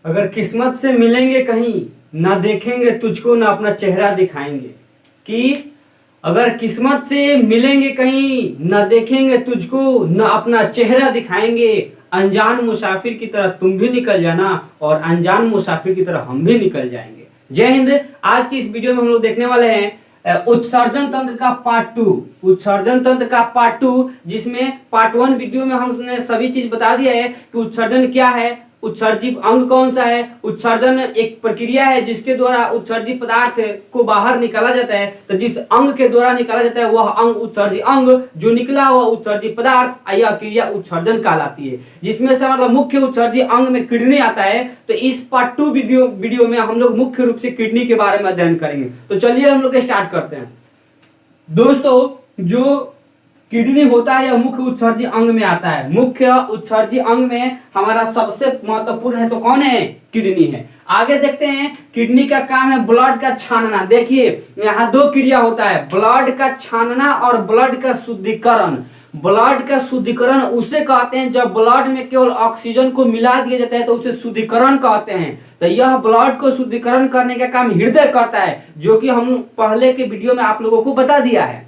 अगर किस्मत से मिलेंगे कहीं, ना देखेंगे तुझको ना अपना चेहरा दिखाएंगे। कि अगर किस्मत से मिलेंगे कहीं, ना देखेंगे तुझको ना अपना चेहरा दिखाएंगे। अनजान मुसाफिर की तरह तुम भी निकल जाना और अनजान मुसाफिर की तरह हम भी निकल जाएंगे। जय हिंद। आज की इस वीडियो में हम लोग देखने वाले हैं उत्सर्जन तंत्र का पार्ट 2। उत्सर्जन तंत्र का पार्ट 2, जिसमें पार्ट 1 वीडियो में हमने सभी चीज बता दिया है कि उत्सर्जन क्या है, उत्सर्जित अंग कौन सा है। उत्सर्जन एक प्रक्रिया है जिसके द्वारा उत्सर्जित पदार्थ को बाहर निकाला जाता है। तो जिस अंग के द्वारा निकाला जाता है वह अंग उत्सर्जित अंग, जो निकला हुआ उत्सर्जित पदार्थ, यह क्रिया उत्सर्जन कहलाती है। जिसमें से मतलब मुख्य उत्सर्जित अंग में किडनी आता है। तो इस पार्ट 2 वीडियो में हम लोग मुख्य रूप से किडनी के बारे में अध्ययन करेंगे। तो चलिए हम लोग स्टार्ट करते हैं। दोस्तों, जो किडनी होता है यह मुख्य उत्सर्जित अंग में आता है। मुख्य उत्सर्जित अंग में हमारा सबसे महत्वपूर्ण है तो कौन है? किडनी है। आगे देखते हैं, किडनी का काम है ब्लड का छानना। देखिए यहाँ दो क्रिया होता है, ब्लड का छानना और ब्लड का शुद्धिकरण। ब्लड का शुद्धिकरण उसे कहते हैं जब ब्लड में केवल ऑक्सीजन को मिला दिया जाता है तो उसे शुद्धिकरण कहते हैं। तो यह ब्लड को शुद्धिकरण करने का काम हृदय करता है, जो कि हम पहले के वीडियो में आप लोगों को बता दिया है।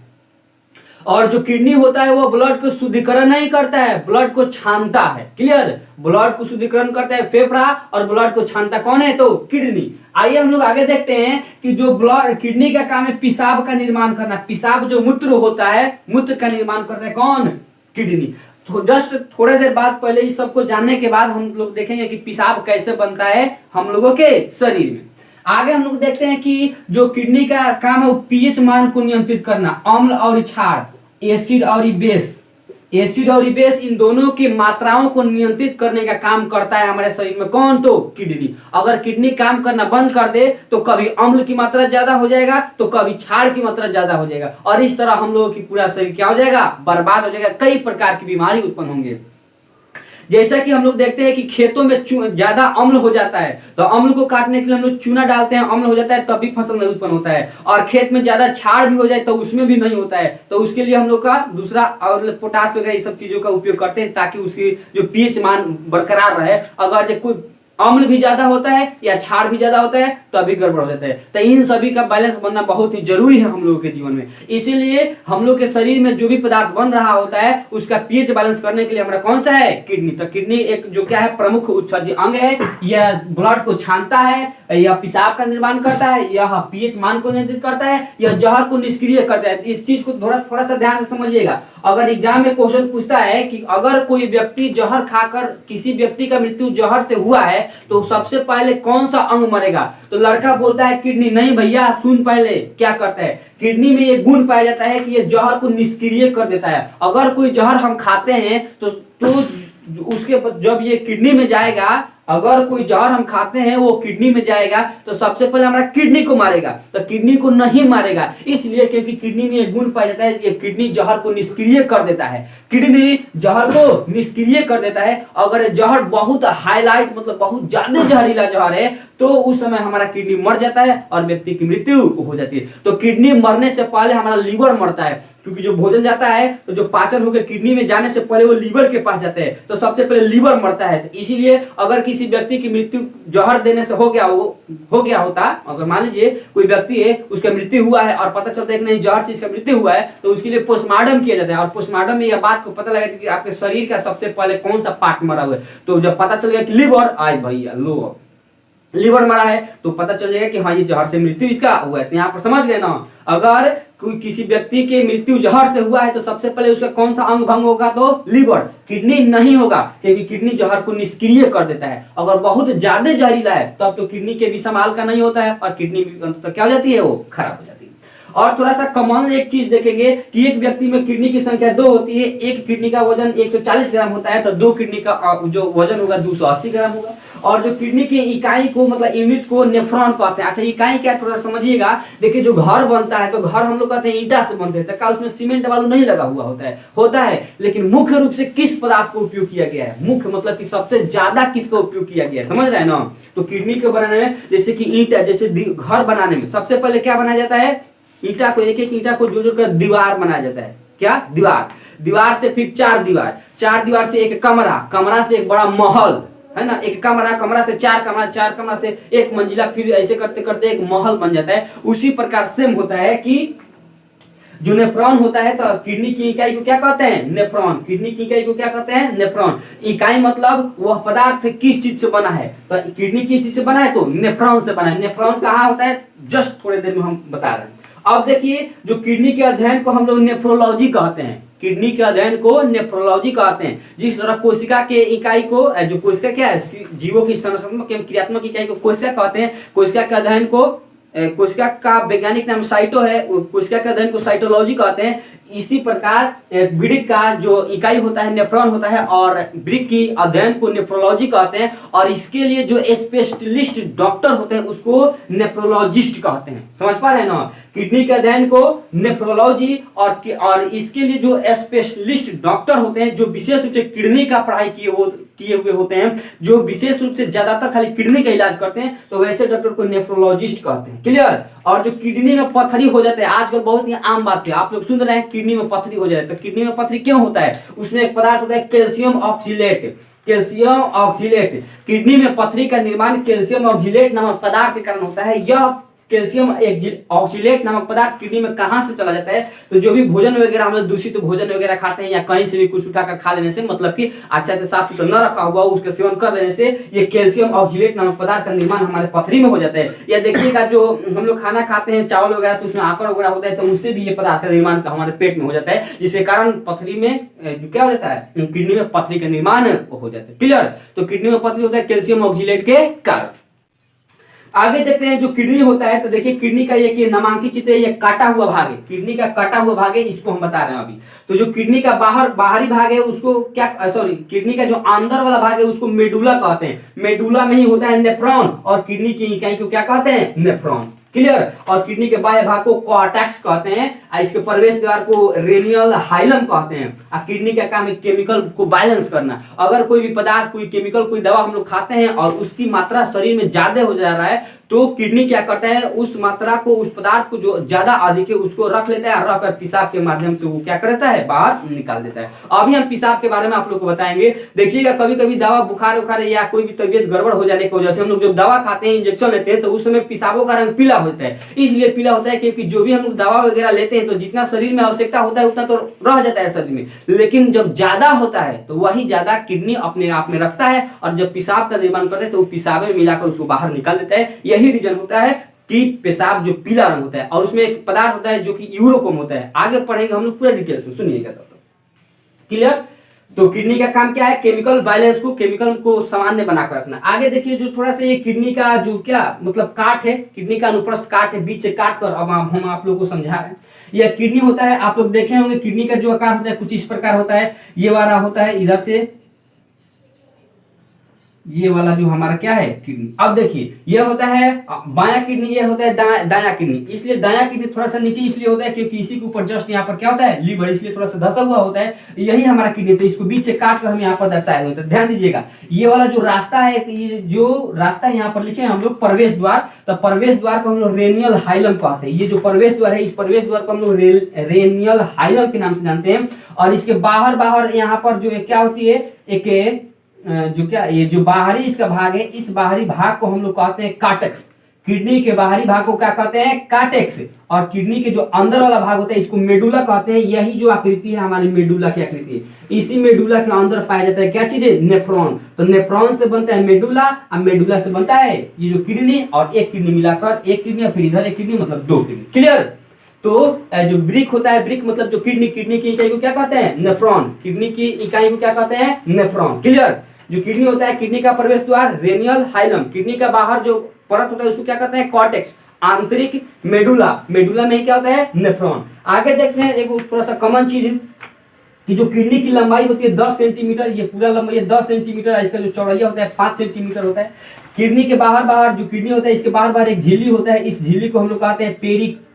और जो किडनी होता है वो ब्लड को शुद्धिकरण नहीं करता है, ब्लड को छानता है। क्लियर? ब्लड को शुद्धिकरण करता है फेफड़ा और ब्लड को छानता कौन है? तो किडनी। आइए हम लोग आगे देखते हैं कि जो ब्लड किडनी का काम है पेशाब का निर्माण करना। पेशाब जो मूत्र होता है, मूत्र का निर्माण करता है कौन? किडनी। तो जस्ट थोड़े देर बाद पहले इस सबको जानने के बाद हम लोग देखेंगे कि पेशाब कैसे बनता है हम लोगों के शरीर में। आगे हम लोग देखते हैं कि जो किडनी का काम है वो पीएच मान को नियंत्रित करना। अम्ल और क्षार, एसिड और बेस, एसिड और बेस इन दोनों की मात्राओं को नियंत्रित करने का काम करता है हमारे शरीर में कौन? तो किडनी। अगर किडनी काम करना बंद कर दे तो कभी अम्ल की मात्रा ज्यादा हो जाएगा तो कभी क्षार की मात्रा ज्यादा हो जाएगा, और इस तरह हम लोगों की पूरा शरीर क्या हो जाएगा? बर्बाद हो जाएगा। कई प्रकार की बीमारी उत्पन्न होंगे। जैसा कि हम लोग देखते हैं कि खेतों में ज्यादा अम्ल हो जाता है तो अम्ल को काटने के लिए हम लोग चूना डालते हैं, अम्ल हो जाता है तब भी फसल नहीं उत्पन्न होता है। और खेत में ज्यादा क्षार भी हो जाए तो उसमें भी नहीं होता है, तो उसके लिए हम लोग का दूसरा और पोटाश वगैरह ये सब चीजों का उपयोग करते हैं ताकि उसकी जो पीएच मान बरकरार रहे। अगर जो कोई अम्ल भी ज्यादा होता है या क्षार भी ज्यादा होता है तो अभी गड़बड़ हो जाता है। तो इन सभी का बैलेंस बनना बहुत ही जरूरी है हम लोगों के जीवन में। इसीलिए हम लोग के शरीर में जो भी पदार्थ बन रहा होता है उसका पीएच बैलेंस करने के लिए हमारा कौन सा है? किडनी। तो किडनी एक जो क्या है प्रमुख उत्सर्जित अंग है। यह ब्लड को छानता है, यह पेशाब का निर्माण करता है, यह पीएच मान को नियंत्रित करता है, यह जहर को निष्क्रिय करता है। इस चीज को थोड़ा सा ध्यान से समझिएगा। अगर एग्जाम में क्वेश्चन पूछता है कि अगर कोई व्यक्ति जहर खाकर, किसी व्यक्ति का मृत्यु जहर से हुआ है तो सबसे पहले कौन सा अंग मरेगा? तो लड़का बोलता है किडनी। नहीं भैया, सुन पहले क्या करता है। किडनी में ये गुण पाया जाता है कि ये जहर को निष्क्रिय कर देता है। अगर कोई जहर हम खाते हैं तो उसके जब ये किडनी में जाएगा, अगर कोई जहर हम खाते हैं वो किडनी में जाएगा तो सबसे पहले हमारा किडनी को मारेगा, तो किडनी को नहीं मारेगा। इसलिए क्योंकि किडनी में ये गुण पाया जाता है, ये किडनी जहर को निष्क्रिय कर देता है। किडनी जहर को निष्क्रिय कर देता है। अगर जहर बहुत हाईलाइट मतलब बहुत ज्यादा जहरीला जहर है तो उस समय हमारा किडनी मर जाता है और व्यक्ति की मृत्यु हो जाती है। तो किडनी मरने से पहले हमारा लीवर मरता है, क्योंकि जो भोजन जाता है तो जो पाचन होकर किडनी में जाने से पहले वो लीवर के पास जाता है, तो सबसे पहले लीवर मरता है। तो इसीलिए अगर किसी व्यक्ति की मृत्यु जहर देने से हो गया होता, अगर मान लीजिए कोई व्यक्ति है उसका मृत्यु हुआ है और पता चलता है कि नहीं जहर से इसका मृत्यु हुआ है, तो उसके लिए पोस्टमार्टम किया जाता है। और पोस्टमार्टम में यह बात को पता लगा कि आपके शरीर का सबसे पहले कौन सा पार्ट मरा हुआ है। तो जब पता चल गया कि लीवर, आज भैया लो लीवर मरा है तो पता चल जाएगा कि हाँ ये जहर से मृत्यु इसका हुआ है। तो यहाँ पर समझ गए ना, अगर कोई किसी व्यक्ति के मृत्यु जहर से हुआ है तो सबसे पहले उसका कौन सा अंग भंग होगा? तो लीवर। किडनी नहीं होगा क्योंकि किडनी जहर को निष्क्रिय कर देता है। अगर बहुत ज्यादा जहरीला है तब तो किडनी के भी संभाल का नहीं होता है और किडनी तो क्या हो जाती है? वो खराब हो जाती है। और थोड़ा सा कॉमन एक चीज देखेंगे कि एक व्यक्ति में किडनी की संख्या 2 होती है। एक किडनी का वजन 140 ग्राम होता है तो 2 किडनी का जो वजन होगा 280 ग्राम होगा। और जो किडनी की इकाई को मतलब यूनिट को नेफ्रॉन कहते हैं। अच्छा, इकाई क्या थोड़ा समझिएगा। देखिए जो घर बनता है तो घर हम लोग कहते हैं ईंटा से बनते हैं, तो उसमें सीमेंट वालू नहीं लगा हुआ होता है। लेकिन मुख्य रूप से किस पदार्थ को उपयोग किया गया है? मुख्य मतलब कि सबसे ज्यादा किसका उपयोग किया गया है, समझ रहे हैं ना। तो किडनी को बनाने में जैसे कि ईंटा, जैसे घर बनाने में सबसे पहले क्या बनाया जाता है? ईंटा को, एक एक ईंटा को जोड़ कर दीवार बनाया जाता है। क्या? दीवार। दीवार से फिर 4 दीवार, 4 दीवार से एक कमरा, कमरा से एक बड़ा महल, है ना, एक कमरा, कमरा से चार कमरा, चार कमरा से एक मंजिला, फिर ऐसे करते करते एक महल बन जाता है। उसी प्रकार सेम होता है कि जो नेफ्रॉन होता है, तो किडनी की इकाई को क्या कहते हैं? नेफ्रॉन। किडनी की इकाई को क्या कहते हैं? नेफ्रॉन। इकाई मतलब वह पदार्थ किस चीज से बना है, तो किडनी किस चीज से बना है? तो नेफ्रॉन से बना है। नेफ्रॉन कहाँ होता है? जस्ट थोड़ी देर में हम बता रहे हैं। अब देखिए, जो किडनी के अध्ययन को हम लोग नेफ्रोलॉजी कहते हैं, किडनी के अध्ययन को नेफ्रोलॉजी कहते हैं। जिस तरह कोशिका के इकाई को, जो कोशिका क्या है, जीवों की संरचनात्मक एवं क्रियात्मक इकाई को कोशिका कहते हैं। कोशिका के अध्ययन को, कोशिका का वैज्ञानिक नाम साइटो है, कोशिका के अध्ययन को साइटोलॉजी कहते हैं। इसी प्रकार वृक्क का जो इकाई होता है नेफ्रॉन होता है, और वृक्क की अध्ययन को नेफ्रोलॉजी कहते हैं। और इसके लिए जो स्पेशलिस्ट डॉक्टर होते हैं उसको नेफ्रोलॉजिस्ट कहते हैं। समझ पा रहे हैं ना? किडनी के अध्ययन को नेफ्रोलॉजी, और इसके लिए जो स्पेशलिस्ट डॉक्टर होते हैं, जो विशेष रूप से किडनी का पढ़ाई किए हुए होते हैं, जो विशेष रूप से ज्यादातर खाली किडनी का इलाज करते हैं, तो वैसे डॉक्टर को नेफ्रोलॉजिस्ट कहते हैं। क्लियर? और जो किडनी में पथरी हो जाते हैं, आजकल बहुत ही आम बात है, आप लोग सुन रहे हैं किडनी में पथरी हो जाए, तो किडनी में पथरी क्यों होता है? उसमें एक पदार्थ होता है calcium oxalate. Calcium oxalate, kidney में पथरी का निर्माण कैल्शियम ऑक्सीलेट नामक पदार्थ के कारण होता है। यह कैल्शियम ऑक्सीलेट नामक पदार्थ किडनी में कहां से चला जाता है? तो जो भी भोजन वगैरह हम लोग दूषित भोजन वगैरह खाते हैं, या कहीं से भी कुछ उठाकर खा लेने से, मतलब कि अच्छा से साफ सुथरा न रखा हुआ उसका सेवन कर लेने से, ये कैल्शियम ऑक्सीलेट नामक पदार्थ का निर्माण हमारे पथरी में हो जाता है। या देखिएगा, जो हम लोग खाना खाते हैं चावल वगैरह, तो उसमें आकर वगैरह होता है, तो उससे भी ये पदार्थ का निर्माण हमारे पेट में हो जाता है, जिसके कारण पथरी में जो क्या हो जाता है, किडनी में पथरी का निर्माण हो जाता है। क्लियर? तो किडनी में पथरी होता है कैल्शियम ऑक्सीलेट के कारण। आगे देखते हैं जो किडनी होता है, तो देखिए किडनी का ये नामांकित चित्र है, ये काटा हुआ भाग है, किडनी का काटा हुआ भाग है, इसको हम बता रहे हैं अभी। तो जो किडनी का बाहरी भाग है उसको क्या, सॉरी, किडनी का जो अंदर वाला भाग है उसको मेडुला कहते हैं। मेडुला में ही होता है नेफ्रॉन, और किडनी की इकाई को क्या कहते हैं? नेफ्रॉन। क्लियर? और किडनी के बाह्य भाग को कॉर्टेक्स कहते हैं, और इसके प्रवेश द्वार को रेनियल हाइलम कहते हैं। और किडनी का काम है केमिकल को बैलेंस करना। अगर कोई भी पदार्थ, कोई केमिकल, कोई दवा हम लोग खाते हैं और उसकी मात्रा शरीर में ज्यादा हो जा रहा है, तो किडनी क्या करता है? उस मात्रा को, उस पदार्थ को जो ज्यादा अधिक है उसको रख लेता है, रखकर पेशाब के माध्यम से वो क्या करता है? बाहर निकाल देता है। अभी हम पेशाब के बारे में आप लोग को बताएंगे। देखिएगा, कभी कभी दवा, बुखार उखार या कोई भी तबियत गड़बड़ हो जाने की वजह से हम लोग जब दवा खाते हैं, इंजेक्शन लेते हैं, तो उस समय पेशाबों का रंग पीला होता है। इसलिए पीला होता है क्योंकि जो भी हम लोग दवा वगैरह लेते हैं, तो जितना शरीर में आवश्यकता होता है उतना तो रह जाता है शरीर में, लेकिन जब ज्यादा होता है तो वही ज्यादा किडनी अपने आप में रखता है, और जब पेशाब का निर्माण करते हैं तो पेशाब में मिलाकर उसको बाहर निकाल देता है। यही रीजन होता है कि पेशाब जो पीला रंग होता है। और उसमें एक पदार्थ होता है जो कि यूरोकोम होता है। आगे पढ़ेंगे हम लोग पूरा डिटेल्स में, सुनिएगा। क्लियर? तो किडनी का काम क्या है? केमिकल बैलेंस को, केमिकल को सामान्य बनाकर रखना। आगे देखिए, जो थोड़ा सा ये किडनी का जो क्या मतलब काट है, किडनी का अनुप्रस्थ काट है, बीच से काट कर अब हम आप लोगों को समझा रहे हैं। यह किडनी होता है, आप लोग देखे होंगे किडनी का जो आकार होता है कुछ इस प्रकार होता है। ये वाला होता है इधर से, ये वाला जो हमारा क्या है किडनी। अब देखिए, ये होता है बायां किडनी, ये होता है दायां किडनी। इसलिए दायां किडनी थोड़ा सा नीचे इसलिए होता है क्योंकि इसी के ऊपर जस्ट यहाँ पर क्या होता है? लीवर, इसलिए थोड़ा सा धसा हुआ होता है। यही हमारा किडनी, तो इसको बीच से काट कर हम यहाँ पर दर्शाए हुए। तो ध्यान दीजिएगा, ये वाला जो रास्ता है, तो ये जो रास्ता यहाँ पर लिखे हैं हम लोग प्रवेश द्वार, तो प्रवेश द्वार को हम लोग रेनियल हाइलम कहते हैं। ये जो प्रवेश द्वार है, इस प्रवेश द्वार को हम लोग रेनियल हाइलम के नाम से जानते हैं। और इसके बाहर यहाँ पर जो क्या होती है, एक जो क्या, ये जो बाहरी इसका भाग है, इस बाहरी भाग को हम लोग कहते हैं कार्टेक्स। किडनी के बाहरी भाग को क्या कहते हैं? कार्टेक्स। और किडनी के जो अंदर वाला भाग होता है इसको मेडुला कहते हैं। यही जो आकृति है हमारी मेडुला की आकृति है। इसी मेडुला के अंदर पाया जाता है क्या चीज है? नेफ्रॉन। तो नेफ्रॉन से बनता है मेडुला, और मेडुला से बनता है ये जो किडनी, और एक किडनी मिलाकर, एक किडनी फिर इधर एक किडनी, मतलब दो किडनी। क्लियर? तो जो ब्रिक होता है, ब्रिक मतलब जो किडनी, किडनी की इकाई को क्या कहते हैं? नेफ्रॉन। किडनी की इकाई को क्या कहते हैं? नेफ्रॉन। क्लियर? जो किडनी होता है, किडनी का प्रवेश द्वार रेनियल हाइलम, किडनी का बाहर जो परत होता है उसको क्या कहते हैं? कॉर्टेक्स। आंतरिक मेडुला, मेडुला में क्या होता है? नेफ्रॉन। आगे देखते हैं एक थोड़ा सा कॉमन चीज कि जो किडनी की लंबाई होती है 10 सेंटीमीटर, ये पूरा लंबाई है 10 सेंटीमीटर, इसका जो चौड़ाइया होता है 5 सेंटीमीटर होता है। किडनी के बाहर जो किडनी होता है, इसके बाहर एक झिल्ली होता है। इस झिल्ली को हम लोग कहते हैं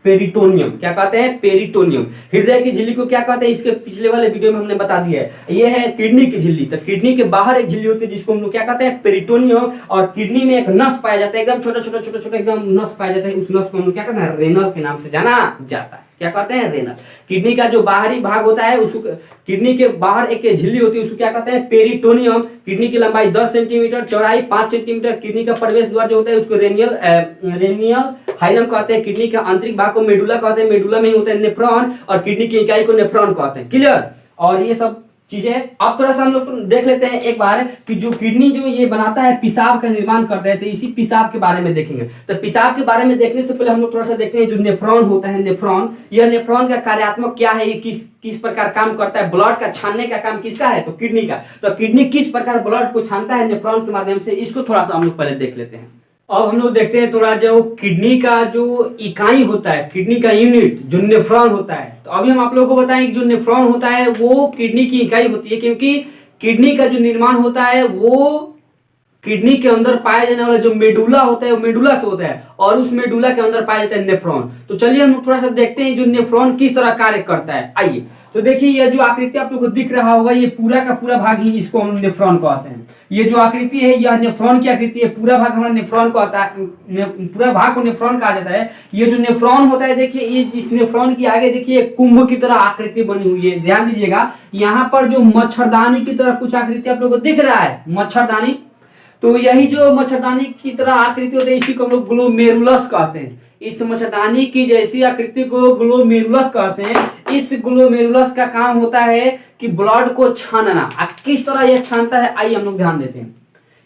पेरिटोनियम। क्या कहते हैं? पेरिटोनियम। हृदय की झिल्ली को क्या कहते हैं? इसके पिछले वाले वीडियो में हमने बता दिया है। ये है किडनी की झिल्ली। तो किडनी के बाहर एक झिल्ली होती है जिसको हम लोग क्या कहते हैं? पेरिटोनियम। और किडनी में एक नस पाया जाता है, एकदम छोटा छोटा एकदम नस पाया जाता है। उस नस को हम लोग क्या कहते हैं? रेनल के नाम से जाना जाता है। क्या कहते हैं, रेनल। किडनी का जो बाहरी भाग होता है उसको, किडनी के बाहर एक झिल्ली होती है उसको क्या कहते हैं, पेरिटोनियम। किडनी की लंबाई 10 सेंटीमीटर, चौड़ाई 5 सेंटीमीटर। किडनी का प्रवेश द्वार जो होता है उसको रेनियल हाइलम कहते हैं। किडनी के आंतरिक भाग को मेडुला कहते हैं, मेडुला में ही होता है नेफ्रॉन, और किडनी की इकाई को नेफ्रॉन कहते हैं। क्लियर। और ये सब चीजें अब थोड़ा सा हम लोग देख लेते हैं एक बार कि जो किडनी जो ये बनाता है, पेशाब का निर्माण करता है, तो इसी पेशाब के बारे में देखेंगे। तो पेशाब के बारे में देखने से पहले हम लोग थोड़ा सा देखते हैं जो नेफ्रॉन होता है, नेफ्रॉन, यह नेफ्रॉन का कार्यात्मक क्या है, ये किस प्रकार काम करता है। ब्लड का छानने का काम किसका है, तो किडनी का। तो किडनी किस प्रकार ब्लड को छानता है नेफ्रॉन के माध्यम से, इसको थोड़ा सा हम लोग पहले देख लेते हैं। अब हम लोग देखते हैं थोड़ा जो किडनी का जो इकाई होता है, किडनी का यूनिट जो नेफ्रॉन होता है। तो अभी हम आप लोगों को बताएं कि जो नेफ्रॉन होता है वो किडनी की इकाई होती है, क्योंकि किडनी का जो निर्माण होता है वो किडनी के अंदर पाया जाने वाला जो मेडुला होता है वो मेडुला से होता है, और उस मेडुला के अंदर पाया जाता है नेफ्रॉन। तो चलिए हम थोड़ा सा देखते हैं जो नेफ्रॉन किस तरह कार्य करता है। आइए, तो देखिए यह जो आकृति आप लोग को दिख रहा होगा, ये पूरा का पूरा भाग ही इसको हम नेफ्रॉन कहते हैं। ये जो आकृति है यह नेफ्रॉन की आकृति है, पूरा भाग हमारा नेफ्रॉन को आता है, पूरा भाग को नेफ्रॉन कहा जाता है। ये जो नेफ्रॉन होता है, देखिए ये इस नेफ्रॉन की आगे देखिए कुंभ की तरह आकृति बनी हुई है। ध्यान दीजिएगा, यहाँ पर जो मच्छरदानी की तरह कुछ आकृति आप लोग को दिख रहा है, मच्छरदानी, तो यही जो मच्छरदानी की तरह आकृति होती है इसी को हम लोग ग्लोमेरुलस कहते हैं। इस मच्छरदानी की जैसी आकृति को ग्लोमेरुलस कहते हैं। इस ग्लोमेरुलस का काम होता है कि ब्लड को छानना। किस तरह यह छानता है, आइए हम लोग ध्यान देते हैं।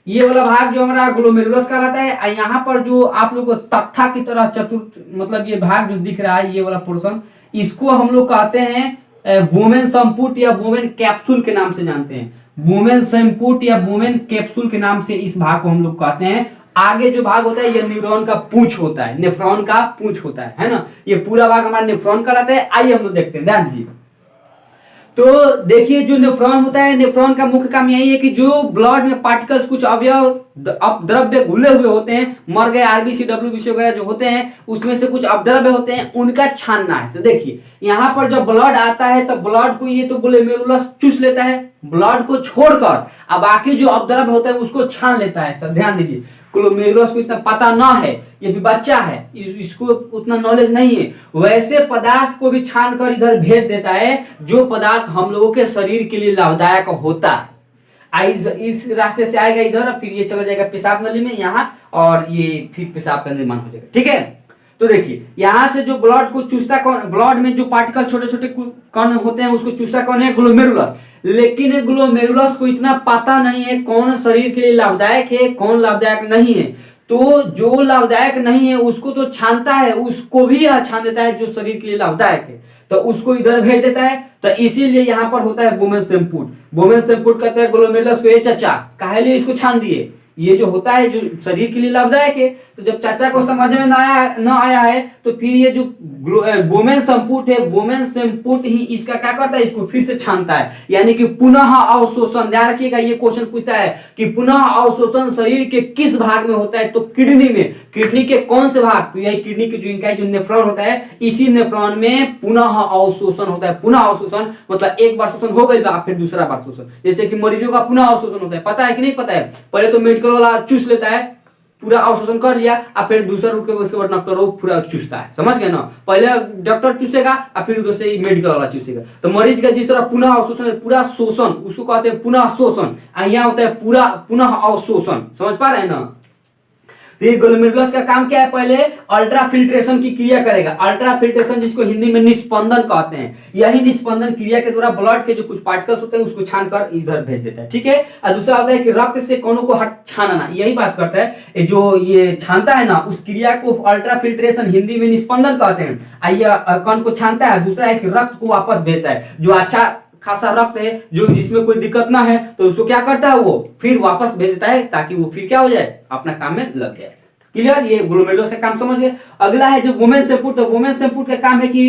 ये वाला भाग जो हमारा ग्लोमेरुलस कहलाता है, यहाँ पर जो आप लोग को तख्ता की तरह चतुर्थ मतलब ये भाग जो दिख रहा है, ये वाला पोर्शन, इसको हम लोग कहते हैं वोमेन संपुट या वोमेन कैप्सूल के नाम से जानते हैं। वोमेन संपुट या वोमेन कैप्सूल के नाम से इस भाग को हम लोग कहते हैं। आगे जो भाग होता है ये न्यूरॉन का पूंछ होता है, नेफ्रॉन का पूंछ होता है ना। ये पूरा भाग हमारा नेफ्रॉन कहलाता है। आइए हम लोग देखते हैं, ध्यान दीजिए। तो देखिए जो नेफ्रॉन होता है, नेफ्रॉन का मुख्य काम यही है कि जो ब्लड में पार्टिकल्स, कुछ अवयव अपद्रव्य घुले हुए होते हैं, मर गए आरबीसी डब्ल्यूबीसी वगैरह जो होते हैं, उसमें से कुछ अपद्रव्य होते हैं, उनका छानना है। तो देखिए यहाँ पर जब ब्लड आता है तो ब्लड को ये तो ग्लोमेरुलस चूस लेता है, ब्लड को छोड़कर अब बाकी जो अपद्रव्य होता है उसको छान लेता है। तो ध्यान दीजिए, ग्लोमेरुलस को इतना पता ना है, ये भी बच्चा है, इसको उतना नॉलेज नहीं है, वैसे पदार्थ को भी छान कर इधर भेज देता है जो पदार्थ हम लोगों के शरीर के लिए लाभदायक होता है। इस रास्ते से आएगा इधर, फिर ये चला जाएगा पेशाब नली में यहाँ, और ये फिर पेशाब का निर्माण हो जाएगा। ठीक है, तो देखिए यहाँ से जो ब्लड को चूसता कौन, ब्लड में जो पार्टिकल छोटे छोटे कण होते हैं उसको चूसता कौन है, ग्लोमेरुलस। लेकिन ग्लोमेरुलस को इतना पता नहीं है कौन शरीर के लिए लाभदायक है, कौन लाभदायक नहीं है। तो जो लाभदायक नहीं है उसको तो छानता है, उसको भी छान देता है जो शरीर के लिए लाभदायक है, तो उसको इधर भेज देता है। तो इसीलिए यहाँ पर होता है वोमेन संपुट। वोमेन संपुट कहते हैं ग्लोमेरुलस को, ये चाचा काहे लिए इसको छान दिए, ये जो होता है जो शरीर के लिए लाभदायक है। तो जब चाचा को समझ में न आया है तो फिर ये जो वोमेन संपुट है, वोमेन संपुट ही इसका क्या करता है, इसको फिर से छानता है। यानी कि पुनः अवशोषण, ध्यान रखिएगा ये क्वेश्चन पूछता है कि पुनः अवशोषण शरीर के किस भाग में होता है, तो किडनी में। किडनी के कौन से भाग, तो यही किडनी की जो इकाई जो नेफ्रॉन होता है, इसी नेफ्रॉन में पुनः अवशोषण होता है। पुनः अवशोषण मतलब एक बार शोषण हो गई फिर दूसरा बार शोषण, जैसे कि मरीजों का पुनः अवशोषण होता है, पता है कि नहीं पता है। पहले तो मेडिकल वाला चूस लेता है, पूरा अवशोषण कर लिया, और फिर दूसरा रूप उसके बाद डॉक्टर वो पूरा चूसता है, समझ गए ना। पहले डॉक्टर चूसेगा और फिर उधर से मेडिकल वाला चूसेगा। तो मरीज का जिस तरह पुनः अवशोषण, पूरा शोषण उसको कहते हैं पुनः शोषण, यहाँ होता है पूरा पुनः अवशोषण, समझ पा रहे हैं ना। ग्लोमेरुलस का काम क्या है, पहले अल्ट्रा फिल्ट्रेशन की क्रिया करेगा। अल्ट्रा फिल्ट्रेशन जिसको हिंदी में निस्पंदन कहते हैं, यही निस्पंदन क्रिया के द्वारा ब्लड के जो कुछ पार्टिकल्स होते हैं उसको छानकर इधर भेज देता है। ठीक है, और दूसरा होता है कि रक्त से कणों को छानना, यही बात करता है। जो ये छानता है ना, उस क्रिया को अल्ट्रा फिल्ट्रेशन हिंदी में निस्पंदन कहते हैं। कण को छानता है, दूसरा है कि रक्त को वापस भेजता है। जो अच्छा खासा रक्त है, जो जिसमें कोई दिक्कत ना है, तो उसको क्या करता है, वो फिर वापस भेज देता है ताकि वो फिर क्या हो जाए, अपना काम में लग जाए। क्लियर, ये ग्लोमेरुलस का काम समझ गए। अगला है जो वोमेन संपुट। तो वोमेन संपुट का काम है कि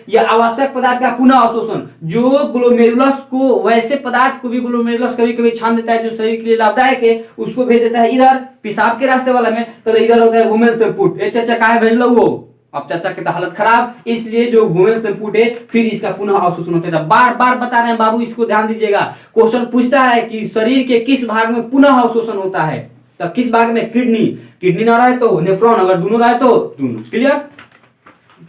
ये आवश्यक पदार्थ का पुनः अवशोषण। जो ग्लोमेरुलस को, वैसे पदार्थ को भी ग्लोमेरुलस कभी कभी छान देता है जो शरीर के लिए लाभदायक है, उसको भेज देता है इधर पेशाब के रास्ते वाला में। तो इधर होता है वोमेन संपुट। चाचा कहाँ भेज लो, वो अब चाचा की तो हालत खराब, इसलिए जो वोमेन संपुट है फिर इसका पुनः अवशोषण होता है। बार बार बता रहे हैं बाबू, इसको ध्यान दीजिएगा। क्वेश्चन पूछता है कि शरीर के किस भाग में पुनः अवशोषण होता है, तो किस भाग में, किडनी। किडनी ना रहे तो नेफ्रॉन, अगर दोनों रहे तो दोनों। क्लियर,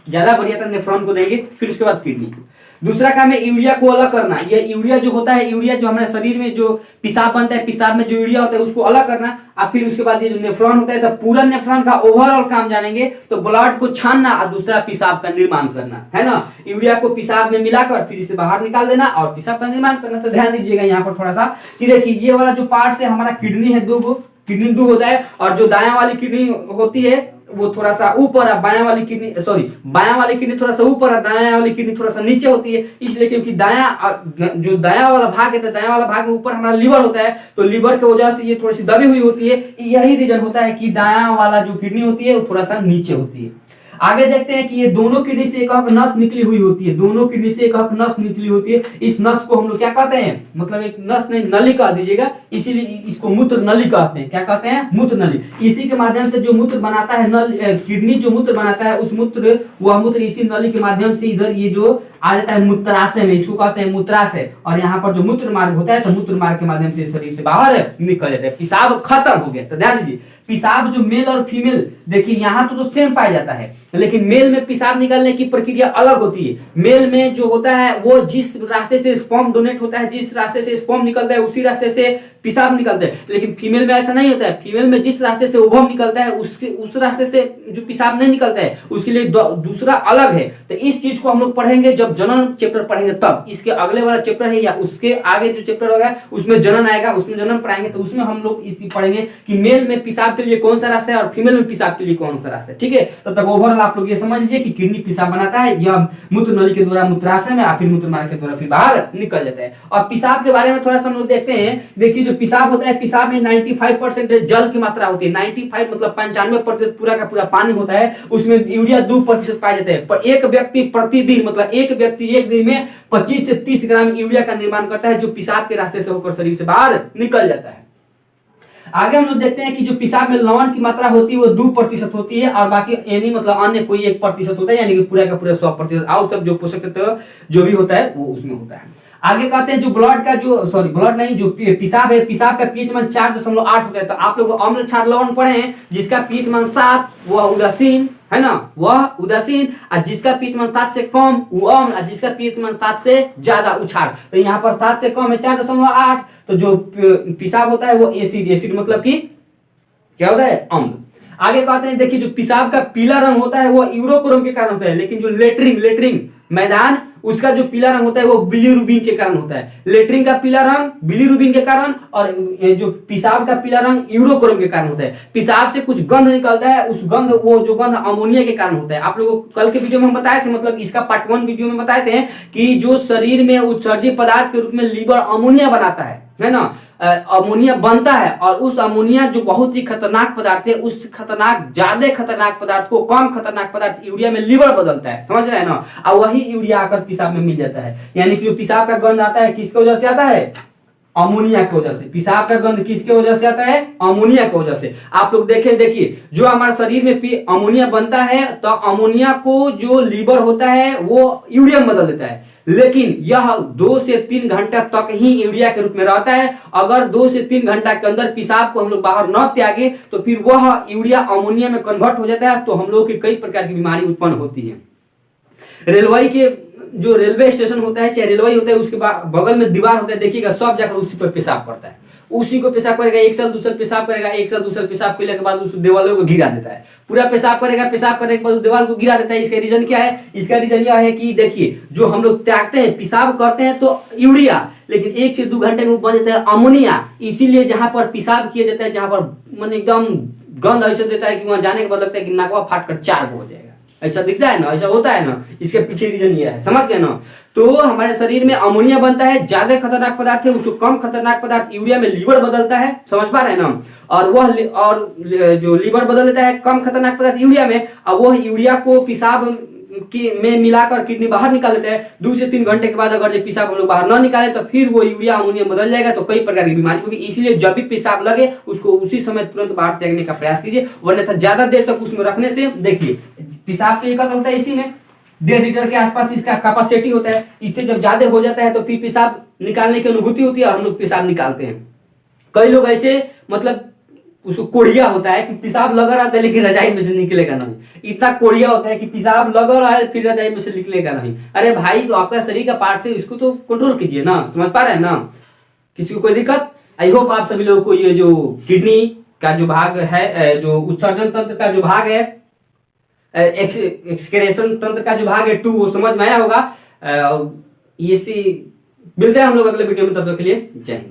ज्यादा बढ़िया था नेफ्रॉन को देंगे, फिर उसके बाद किडनी को। दूसरा काम है यूरिया को अलग करना। ये यूरिया जो होता है, यूरिया जो हमारे शरीर में जो पेशाब बनता है, पेशाब में जो यूरिया होता है उसको अलग करना। और फिर उसके बाद ये जो नेफ्रॉन होता है, तो पूरा नेफ्रॉन का ओवरऑल काम जानेंगे तो ब्लड को छानना और दूसरा पेशाब का निर्माण करना है ना। यूरिया को पेशाब में मिलाकर फिर इसे बाहर निकाल देना और पेशाब का निर्माण करना। तो ध्यान दीजिएगा यहाँ पर थोड़ा सा कि देखिए ये वाला जो पार्ट है हमारा किडनी है, दो किडनी दो होता है, और जो दायां वाली किडनी होती है वो थोड़ा सा ऊपर है, बायां वाली किडनी थोड़ा सा ऊपर है, दायां वाली किडनी थोड़ा सा नीचे होती है। इसलिए क्योंकि जो दायां वाला भाग है, तो दायां वाला भाग में ऊपर हमारा लीवर होता है, तो लीवर की वजह से ये थोड़ी सी दबी हुई होती है। यही रीजन होता है कि दायां वाला जो किडनी होती है वो थोड़ा सा नीचे होती है। आगे देखते हैं कि ये दोनों किडनी से एक नस निकली हुई होती है, दोनों किडनी से एक नस निकली होती है। इस नस को हम लोग क्या कहते हैं, मतलब एक नस नहीं नली कह दीजिएगा, इसीलिए इसको मूत्र नली कहते हैं। क्या कहते हैं, मूत्र नली। इसी के माध्यम से जो मूत्र बनाता है किडनी जो मूत्र बनाता है, उस मूत्र इसी नली के माध्यम से इधर ये जो आ जाता है मूत्राशय में, इसको कहते हैं मूत्राशय। और यहाँ पर जो मूत्र मार्ग होता है, तो मूत्र मार्ग के माध्यम से शरीर से बाहर निकल जाता है। पेशाब खत्म हो गया। तो ध्यान दीजिए, पेशाब जो मेल और फीमेल, देखिए यहाँ तो सेम पाया जाता है, लेकिन मेल में पेशाब निकालने की प्रक्रिया अलग होती है। मेल में जो होता है वो जिस रास्ते से स्पर्म डोनेट होता है, जिस रास्ते से स्पर्म निकलता है उसी रास्ते से पेशाब निकलता है। लेकिन फीमेल में ऐसा नहीं होता है। फीमेल में जिस रास्ते से ओवम निकलता है उस रास्ते से जो पेशाब नहीं निकलता है, उसके लिए दूसरा अलग है। तो इस चीज को हम लोग पढ़ेंगे जब जनन चैप्टर पढ़ेंगे तब। इसके अगले वाला चैप्टर है या उसके आगे जो चैप्टर होगा उसमें जनन आएगा, उसमें जनन पढ़ाएंगे, तो उसमें हम लोग इस पढ़ेंगे कि मेल में पेशाब के लिए कौन सा रास्ता है और फीमेल में पेशाब के लिए कौन सा रास्ता है। ठीक है, तब तक ओवरऑल आप लोग ये समझ लीजिए कि किडनी पेशाब बनाता है या मूत्र नली के द्वारा मूत्राशय में, फिर मूत्र मार्ग के द्वारा फिर बाहर निकल जाता है। और पेशाब के बारे में थोड़ा सा हम लोग देखते हैं। देखिए जो पेशाब होता है, पेशाब में 95% जल की मात्रा होती है। 95 मतलब 95% पूरा का पूरा पानी होता है, उसमें यूरिया 2% पाया जाता है। पर एक व्यक्ति प्रतिदिन, मतलब एक व्यक्ति एक दिन में 25 से 30 ग्राम यूरिया का निर्माण करता है, जो पेशाब के रास्ते से होकर शरीर से बाहर निकल जाता है। आगे हम लोग देखते हैं कि जो पेशाब में लवण की मात्रा होती है वो 2% होती है, और बाकी यानी मतलब अन्य कोई 1% होता है, यानी कि पूरा का पूरा 100%। और सब जो पोषक तत्व जो भी होता है वो उसमें होता है। आगे कहते हैं जो ब्लड का जो ब्लड नहीं जो पेशाब है, पेशाब का पीएच मान 4.8 होता है। तो आप लोग अम्ल क्षार लवण पढ़े हैं, जिसका पीएच मान 7 वह उदासीन है ना, वह उदासीन, और जिसका पीएच मान 7 से कम वो अम्ल, और जिसका पीएच मान 7 से ज्यादा उछार। तो यहाँ पर 7 से कम है 4.8। तो जो पेशाब होता है वो एसिड मतलब कि क्या होता है, अम्ल। आगे कहते हैं देखिए जो पेशाब का पीला रंग होता है वो यूरोक्रोम के कारण होता है, लेकिन जो लेटरिंग मैदान उसका जो पीला रंग होता है वो बिलीरुबिन के कारण होता है। लेटरिन का पीला रंग बिलीरुबिन के कारण, और जो पेशाब का पीला रंग यूरोक्रोम के कारण होता है। पेशाब से कुछ गंध निकलता है, उस गंध वो जो गंध अमोनिया के कारण होता है। आप लोगों को कल के वीडियो में हम बताए थे, मतलब इसका पार्ट 1 वीडियो में बताए थे कि जो शरीर में उत्सर्जित पदार्थ के रूप में लीवर अमोनिया बनाता है ना, अमोनिया बनता है, और उस अमोनिया जो बहुत ही खतरनाक पदार्थ है, उस ज्यादा खतरनाक पदार्थ को कम खतरनाक पदार्थ यूरिया में लीवर बदलता है, समझ रहे हैं ना। और वही यूरिया आकर पेशाब में मिल जाता है। यानी कि जो पेशाब का गंध आता है किसकी वजह से आता है, अमोनिया की वजह से। पेशाब का गंध किसकी वजह से आता है, अमोनिया की वजह से। आप लोग देखिए जो हमारे शरीर में अमोनिया बनता है, तो अमोनिया को जो लीवर होता है वो यूरिया में बदल देता है, लेकिन यह 2 से 3 घंटा तक ही यूरिया के रूप में रहता है। अगर 2 से 3 घंटा के अंदर पेशाब को हम लोग बाहर न त्यागे तो फिर वह यूरिया अमोनिया में कन्वर्ट हो जाता है, तो हम लोग की कई प्रकार की बीमारी उत्पन्न होती है। रेलवे के जो रेलवे स्टेशन होता है, चाहे रेलवे होता है, उसके बगल में दीवार होता है, देखिएगा सब जाकर उसी पर पेशाब करता है, उसी को पेशाब करेगा। 1 साल 2 साल पेशाब करेगा, 1 साल 2 साल पेशाब करने के बाद उस दीवारों को गिरा देता है। पूरा पेशाब करेगा, पेशाब करने के बाद दीवार को गिरा देता है। इसका रीजन क्या है, इसका रीजन यह है कि देखिए जो हम लोग त्यागते हैं, पेशाब करते हैं तो यूरिया, लेकिन 1 से 2 घंटे में बन जाता है अमोनिया। इसीलिए जहां पर पेशाब किया जाता है, जहां पर मन एकदम गंध ऐसा देता है कि वहां जाने के बाद लगता है कि नाकवा फाट कर 4 हो जाएगा, ऐसा दिखता है ना, ऐसा होता है ना। इसके पीछे रीजन ये है, समझ गए ना। तो हमारे शरीर में अमोनिया बनता है, ज्यादा खतरनाक पदार्थ है, उसको कम खतरनाक पदार्थ यूरिया में लीवर बदलता है, समझ पा रहे हैं ना। और वह जो लीवर बदल देता है कम खतरनाक पदार्थ यूरिया में, और वह यूरिया को पेशाब में मिलाकर किडनी बाहर निकाल देता है। 2 से 3 घंटे के बाद अगर जो पेशाब हम लोग बाहर न निकाले तो फिर वो यूरिया अमोनिया बदल जाएगा, तो कई प्रकार की बीमारी होगी। इसलिए जब भी पेशाब लगे उसको उसी समय तुरंत बाहर त्यागने का प्रयास कीजिए, वरना ज्यादा देर तक उसमें रखने से, देखिए पेशाब तो एकत्र होता है इसी में, 1.5 लीटर के आसपास इसका कैपेसिटी होता है। इससे जब ज्यादा हो जाता है तो फिर पेशाब निकालने की अनुभूति होती है और हम लोग पेशाब निकालते हैं। कई लोग ऐसे मतलब उसको कोढ़िया होता है कि पेशाब लग रहा था लेकिन रजाई में से निकलेगा नहीं। इतना कोढ़िया होता है कि पेशाब लग रहा है फिर रजाई में से निकलेगा नहीं। अरे भाई तो आपका शरीर का पार्ट है, इसको तो कंट्रोल कीजिए ना, समझ पा रहे हैं ना। किसी को कोई दिक्कत? आई होप आप सभी लोगों को ये जो किडनी का जो भाग है, जो उत्सर्जन तंत्र का जो भाग है, एक्सक्रेशन तंत्र का जो भाग है 2, वो समझ में आया होगा। ये सी मिलते हैं हम लोग अगले वीडियो में, तब तक के लिए जय हिंद।